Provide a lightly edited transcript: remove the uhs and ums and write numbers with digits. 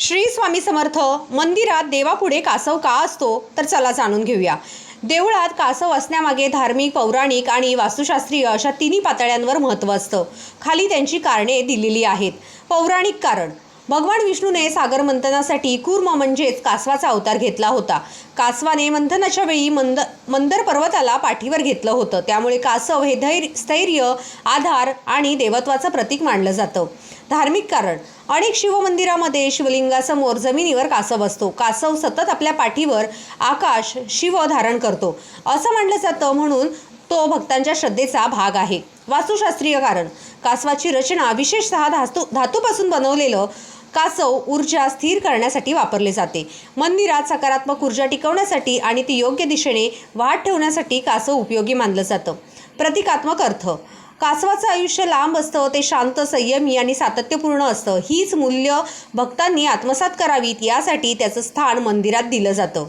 श्री स्वामी समर्थ मंदिरात देवापुढे कासव का असतो तर चला जाणून घेऊया। देवळात कासव असण्यामागे धार्मिक, पौराणिक आणि वास्तुशास्त्रीय अशा तिन्ही पातळ्यांवर महत्त्व असतं। खाली त्यांची कारणे दिलेली आहेत। पौराणिक कारण: भगवान विष्णूने सागर मंथनासाठी कूर्म म्हणजेच कासवाचा अवतार घेतला होता। कासवाने मंथनाच्या वेळी मंदर पर्वताला पाठीवर घेतलं होतं, त्यामुळे कासव हे स्थैर्य, आधार आणि देवत्वाचं प्रतीक मानलं जातं। धार्मिक कारण: अनेक शिवमंदिरामध्ये शिवलिंगासमोर जमिनीवर कासव असतो। कासव सतत आपल्या पाठीवर आकाश, शिव धारण करतो असं मानलं जातं, म्हणून तो भक्तांच्या श्रद्धेचा भाग आहे। वास्तुशास्त्रीय कारण: कासवाची रचना, विशेषतः धातूपासून बनवलेलं कासव ऊर्जा स्थिर करण्यासाठी वापरले जाते। मंदिरात सकारात्मक ऊर्जा टिकवण्यासाठी आणि ती योग्य दिशेने वाहत ठेवण्यासाठी कासव उपयोगी मानलं जातं। प्रतिकात्मक अर्थ: कासवाचं आयुष्य लांब असतं, ते शांत, संयमी आणि सातत्यपूर्ण असतं। हीच मूल्य भक्तांनी आत्मसात करावीत यासाठी त्याचं स्थान मंदिरात दिलं जातं।